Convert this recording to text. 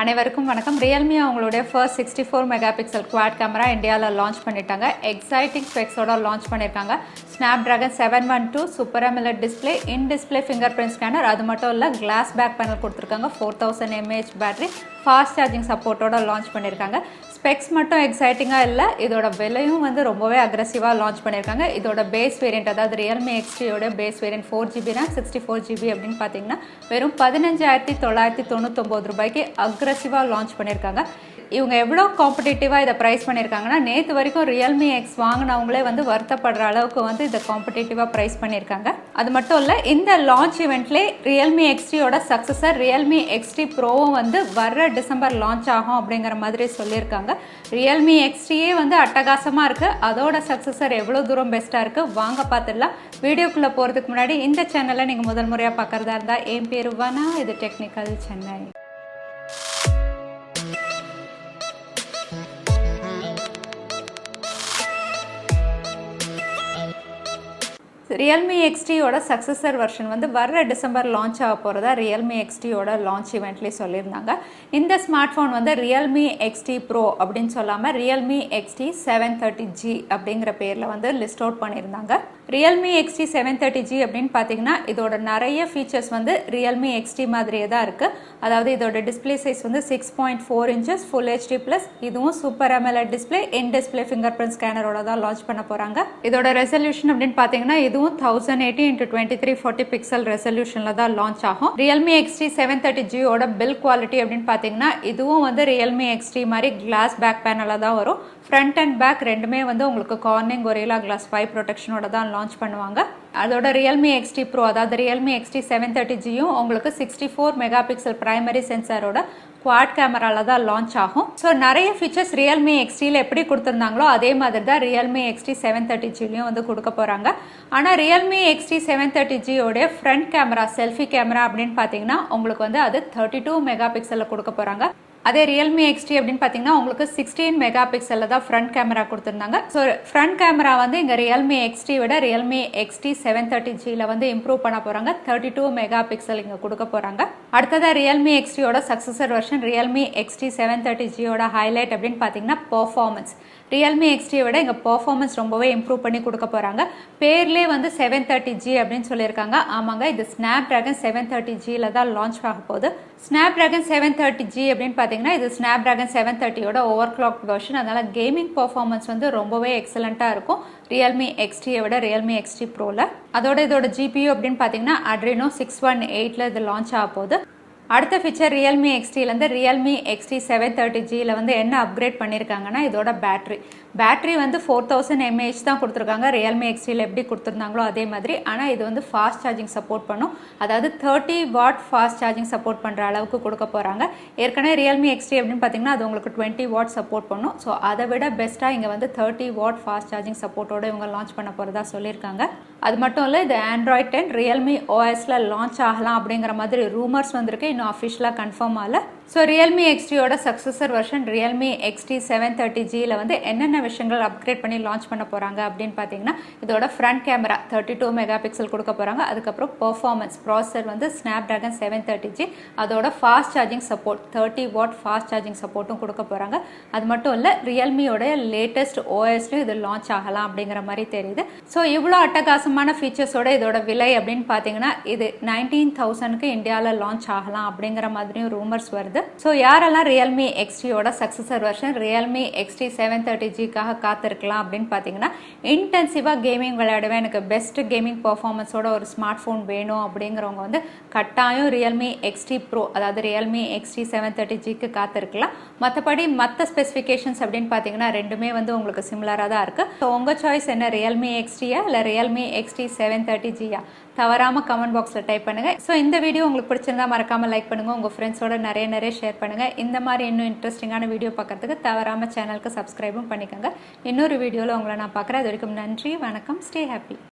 அனைவருக்கும் வணக்கம். ரியல்மி அவங்களுடைய first 64 megapixel quad camera இந்தியாவில் லான்ச் பண்ணிட்டாங்க. எக்ஸைட்டிங் ஸ்பெக்ஸோட லான்ச் பண்ணியிருக்காங்க. Snapdragon 712 super AMOLED display, in display fingerprint scanner, அது மட்டும் இல்லை கிளாஸ் பேக் பேனல் கொடுத்துருக்காங்க. 4000 mAh பேட்டரி, ஃபாஸ்ட் சார்ஜிங் சப்போர்ட்டோட லான்ச் பண்ணியிருக்காங்க. ஸ்பெக்ஸ் மட்டும் எக்ஸைட்டிங்காக இல்லை, இதோட விலையும் ரொம்பவே அக்ரெசிவாக லான்ச் பண்ணியிருக்காங்க. இதோட பேஸ் வேரியன்ட், அதாவது ரியல்மி எக்ஸ்டியோட base variant 4GB RAM 64GB அப்படின்னு பார்த்தீங்கன்னா வெறும் 15,999 ரூபாய்க்கு அக்ரெசிவாக லான்ச் பண்ணியிருக்காங்க. இவங்க எவ்வளோ காம்படிட்டிவாக இதை ப்ரைஸ் பண்ணியிருக்காங்கன்னா, நேற்று வரைக்கும் ரியல்மி எக்ஸ் வாங்கினவங்களே வருத்தப்படுற அளவுக்கு இதை காம்படிட்டிவாக ப்ரைஸ் பண்ணியிருக்காங்க. அது மட்டும் இல்லை, இந்த லான்ச் ஈவெண்ட்லேயே ரியல்மி எக்ஸ்டியோட சக்ஸஸர் ரியல்மி எக்ஸ்டி ப்ரோவும் வர்ற டிசம்பர் லான்ச் ஆகும் அப்படிங்கிற மாதிரி சொல்லியிருக்காங்க. ரியல்மி எக்ஸ்டியே அட்டகாசமாக இருக்குது. அதோட சக்ஸஸர் எவ்வளோ தூரம் பெஸ்ட்டாக இருக்குது வாங்க பார்த்துடலாம். வீடியோக்குள்ளே போகிறதுக்கு முன்னாடி இந்த சேனலை நீங்கள் முதல் முறையாக பார்க்குறதா இருந்தால், என் பேர் வனா, இது டெக்னிக்கல் சென்னை. ரியல்மி எக்ஸ்டியோட சக்ஸஸர் வெர்ஷன் வர்ற டிசம்பர் லான்ச் ஆக போகிறதா ரியல்மி எக்ஸ்டியோட லான்ச் ஈவெண்ட்லேயே சொல்லியிருந்தாங்க. இந்த smartphone Realme XT pro அப்படின்னு சொல்லாமல் ரியல்மி எக்ஸ்டி 730G அப்படிங்கிற பேரில் லிஸ்ட் அவுட் பண்ணியிருந்தாங்க. ரியல்மி எக்ஸ்டி 730G அப்படின்னு பார்த்தீங்கன்னா இதோட நிறைய ஃபீச்சர்ஸ் ரியல்மி எக்ஸ்டி மாதிரியே தான் இருக்குது. அதாவது இதோட display size 6.4 inches full HD plus, இதுவும் super AMOLED display, in display fingerprint ஸ்கேனரோட தான் லான்ச் பண்ண போகிறாங்க. இதோட ரெசல்யூஷன் அப்படின்னு பார்த்தீங்கன்னா இதுவும் 1080x2340 பிக்சல் ரெசல்யூஷனில் தான் லான்ச் ஆகும். ரியல்மி எக்ஸ்டி 730Gயோட பில் குவாலிட்டி அப்படின்னு பார்த்தீங்கன்னா இதுவும் ரியல்மி எக்ஸ்டி மாதிரி கிளாஸ் பேக் பேனலில் தான் வரும். ஃப்ரண்ட் அண்ட் பேக் ரெண்டுமே உங்களுக்கு கார்னிங் கொரில்லா கிளாஸ் 5 ப்ரொடெக்ஷனோட தான் லான்ச் பண்ணுவாங்க. அதோட ரியல்மி எக்ஸ்டி ப்ரோ, அதாவது ரியல்மி எக்ஸ்டி 730Gயும் 64 மெகா பிக்சல் பிரைமரி சென்சாரோட குவாட் கேமரால தான் லான்ச் ஆகும். ஸோ நிறைய ஃபீச்சர்ஸ் ரியல்மி எக்ஸ்டியில் எப்படி கொடுத்துருந்தாங்களோ அதே மாதிரி தான் ரியல்மி எக்ஸ்டி 730Gலையும் கொடுக்க போகிறாங்க. ஆனால் ரியல்மி எக்ஸ்டி 730Gயோடைய ஃப்ரண்ட் கேமரா, செல்ஃபி கேமரா அப்படின்னு பார்த்தீங்கன்னா உங்களுக்கு அது 32 மெகா பிக்சலில் கொடுக்க போகிறாங்க. அதே ரியல்மி எக்ஸ்டி அப்படின்னு பார்த்தீங்கன்னா உங்களுக்கு 16 மெகா பிக்சலில் தான் ஃப்ரண்ட் கேமரா கொடுத்துருந்தாங்க. ஸோ ஃப்ரண்ட் கேமரா இங்கே ரியல்மி எக்ஸ்டி விட ரியல்மி எக்ஸ்டி 730Gயில் இம்ப்ரூவ் பண்ண போகிறாங்க. 32 மெகா பிக்சல் இங்கே கொடுக்க போகிறாங்க. அடுத்ததாக ரியல்மி எக்ஸ்டியோட சக்ஸஸர் வெர்ஷன் ரியல்மி எக்ஸ்டி 730Gயோட ஹைலைட் அப்படின்னு பார்த்தீங்கன்னா பெர்ஃபார்மன்ஸ். ரியல்மி எக்ஸ்டியை விட இங்கே பெர்ஃபார்மன்ஸ் ரொம்பவே இம்ப்ரூவ் பண்ணி கொடுக்க போகிறாங்க. பேர்லேயே 730G அப்படின்னு சொல்லியிருக்காங்க. ஆமாங்க, இது ஸ்னாப்டிராகன் 730Gயில் தான் லான்ச் ஆக போகுது. ஸ்னாப்டிராகன் 730G அப்படின்னு பார்த்தீங்கன்னா இது ஸ்னாப்டிராகன் 730யோட ஓவர் கிளாக் வெர்ஷன். அதனால் கேமிங் பெர்ஃபார்மன்ஸ் ரொம்பவே எக்ஸலண்ட்டாக இருக்கும் ரியல்மி எக்ஸ்டியை விட ரியல்மி எக்ஸ்டி ப்ரோவில். அதோட இதோட ஜிபியூ அப்படின்னு பார்த்தீங்கன்னா Adreno 618 இது லான்ச் ஆக போகுது. அடுத்த ஃபீச்சர் ரியல்மி எக்ஸ்டிலேருந்து ரியல்மி எக்ஸ்டி 730Gயில் என்ன அப்கிரேட் பண்ணியிருக்காங்கன்னா இதோட பேட்டரி 4000 mAh தான் கொடுத்துருக்காங்க. ரியல்மி எக்ஸ்டியில் எப்படி கொடுத்துருந்தாங்களோ அதே மாதிரி. ஆனால் இது ஃபாஸ்ட் சார்ஜிங் சப்போர்ட் பண்ணும். அதாவது 30 வாட் ஃபாஸ்ட் சார்ஜிங் சப்போர்ட் பண்ணுற அளவுக்கு கொடுக்க போகிறாங்க. ஏற்கனவே ரியல்மி எக்ஸ்டி அப்படின்னு பார்த்தீங்கன்னா அது உங்களுக்கு 20 வாட் சப்போர்ட் பண்ணும். ஸோ அதை விட பெஸ்ட்டாக இங்கே 30 வாட் ஃபாஸ்ட் சார்ஜிங் சப்போர்ட்டோட இவங்க லான்ச் பண்ண போகிறதா சொல்லியிருக்காங்க. அது மட்டும் இல்லை, இது Android 10 ரியல்மி OSல லான்ச் ஆகலாம் அப்படிங்கிற மாதிரி ரூமர்ஸ் வந்திருக்கு. இன்னும் அஃபிஷியலாக கன்ஃபார்ம் ஆகல. ஸோ ரியல்மி எக்ஸ்டியோட சக்ஸஸர் வெர்ஷன் ரியல்மி எக்ஸ்டி 730Gயில் என்னென்ன விஷயங்கள் அப்கிரேட் பண்ணி லான்ச் பண்ண போகிறாங்க அப்படின்னு பார்த்தீங்கன்னா இதோட ஃப்ரண்ட் கேமரா 32 மெகா பிக்சல் கொடுக்க போகிறாங்க. அதுக்கப்புறம் பெர்ஃபார்மன்ஸ் ப்ராசஸர் ஸ்னாப்டிராகன் 730G, அதோட fast charging support 30 watt fast charging சப்போர்ட்டும் கொடுக்க போகிறாங்க. அது மட்டும் இல்லை, ரியல்மியோட லேட்டஸ்ட் OSலையும் இது லான்ச் ஆகலாம் அப்படிங்கிற மாதிரி தெரியுது. ஸோ இவ்வளோ அட்டகாசமான ஃபீச்சர்ஸோட இதோட விலை அப்படின்னு பார்த்தீங்கன்னா இது 19,000க்கு இந்தியாவில் லான்ச் ஆகலாம் அப்படிங்கிற மாதிரியும் ரூமர்ஸ் வருது. ஸோ யாரெல்லாம் ரியல்மி எக்ஸ்டியோட சக்ஸஸர் வெர்ஷன் ரியல்மி எக்ஸ்டி 730Gக்காக காத்திருக்கலாம் அப்படின்னு பார்த்தீங்கன்னா, இன்டென்சிவாக கேமிங் விளையாடுவேன், எனக்கு பெஸ்ட் கேமிங் பர்ஃபார்மன்ஸோட ஒரு ஸ்மார்ட் ஃபோன் வேணும் அப்படிங்கிறவங்க கட்டாயம் ரியல்மி எக்ஸ்டி ப்ரோ, அதாவது ரியல்மி எக்ஸ்டி 730Gக்கு காத்திருக்கலாம். மற்றபடி மற்ற ஸ்பெசிஃபிகேஷன்ஸ் அப்படின்னு பார்த்தீங்கன்னா ரெண்டுமே உங்களுக்கு சிமிலராக தான் இருக்குது. ஸோ உங்கள் சாய்ஸ் என்ன, ரியல்மி எக்ஸ்டியா இல்லை ரியல்மி எக்ஸ்டி 730Gயா? தவறாமல் கமெண்ட் பாக்ஸில் டைப் பண்ணுங்கள். ஸோ இந்த வீடியோ உங்களுக்கு பிடிச்சிருந்தா மறக்காமல் லைக் பண்ணுங்கள், உங்கள் ஃப்ரெண்ட்ஸோட நிறைய ஷேர் பண்ணுங்கள். இந்த மாதிரி இன்னும் இன்ட்ரெஸ்டிங்கான வீடியோ பார்க்கறதுக்கு தவறாமல் சேனலுக்கு சப்ஸ்கிரைபும் பண்ணிக்கோங்க. இன்னொரு வீடியோவில் உங்களை நான் பார்க்குறேன். அது வரைக்கும் நன்றி, வணக்கம், ஸ்டே ஹாப்பி.